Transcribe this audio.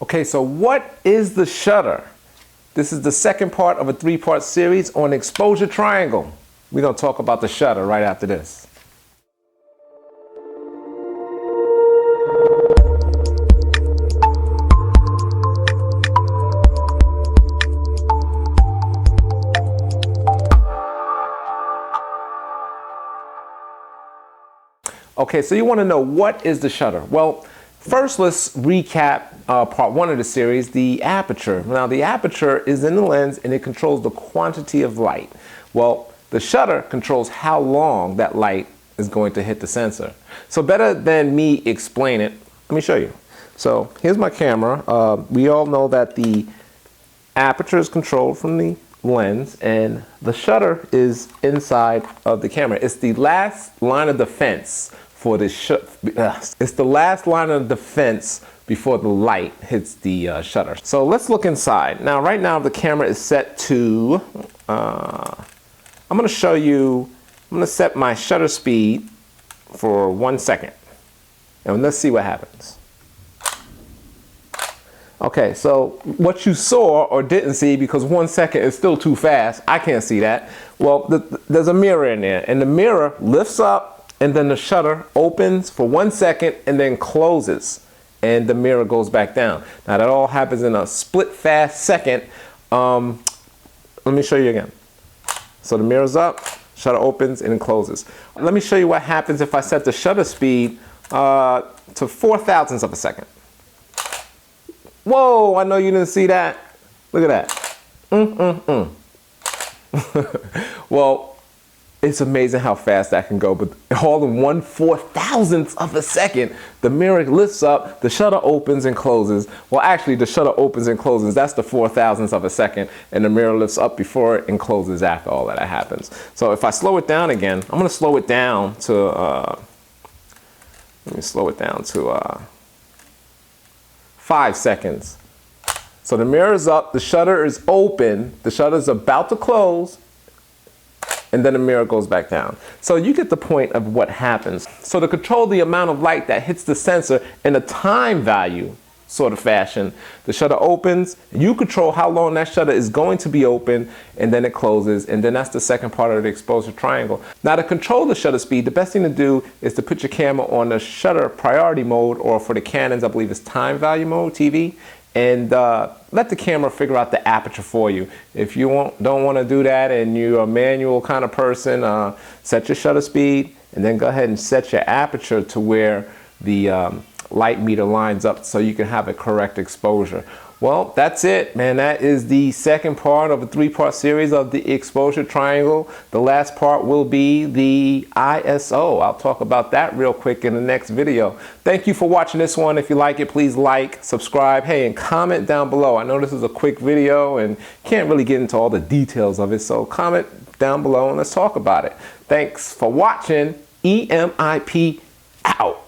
Okay, so what is the shutter? This is the second part of a three-part series on exposure triangle. We're going to talk about the shutter right after this. Okay, so you want to know what is the shutter? Well, first let's recap part one of the series, the aperture. Now the aperture is in the lens and it controls the quantity of light. Well, the shutter controls how long that light is going to hit the sensor. So better than me explain it, let me show you. So here's my camera. We all know that the aperture is controlled from the lens and the shutter is inside of the camera. It's the last line of defense for the it's the last line of defense before the light hits the shutter. So let's look inside. Now right now the camera is set to I'm going to show you, I'm going to set my shutter speed for 1 second and let's see what happens. Okay, so what you saw or didn't see, because 1 second is still too fast, I can't see that. Well, there's a mirror in there and the mirror lifts up and then the shutter opens for 1 second and then closes and the mirror goes back down. Now that all happens in a split fast second. Let me show you again. So the mirror's up, shutter opens and it closes. Let me show you what happens if I set the shutter speed to 4 thousandths of a second. Whoa, I know you didn't see that. Look at that. Well, it's amazing how fast that can go, but all in 1/4 thousandths of a second, the mirror lifts up, the shutter opens and closes. Well, actually the shutter opens and closes, that's the 4 thousandths of a second, and the mirror lifts up before it and closes after all that happens. So if I slow it down again, I'm gonna slow it down to, let me slow it down to 5 seconds. So the mirror is up, the shutter is open, the shutter is about to close, and then the mirror goes back down. So you get the point of what happens. So to control the amount of light that hits the sensor in a time value sort of fashion, the shutter opens, you control how long that shutter is going to be open, and then it closes, and then that's the second part of the exposure triangle. Now to control the shutter speed, the best thing to do is to put your camera on the shutter priority mode, or for the Canons, I believe it's time value mode, TV, and let the camera figure out the aperture for you. If you don't want to do that and you're a manual kind of person, set your shutter speed and then go ahead and set your aperture to where the light meter lines up so you can have a correct exposure. Well, that's it, man. That is the second part of a three-part series of the exposure triangle. The last part will be the ISO. I'll talk about that real quick in the next video. Thank you for watching this one. If you like it, please like, subscribe, hey, and comment down below. I know this is a quick video and can't really get into all the details of it, so comment down below and let's talk about it. Thanks for watching. EMIP out.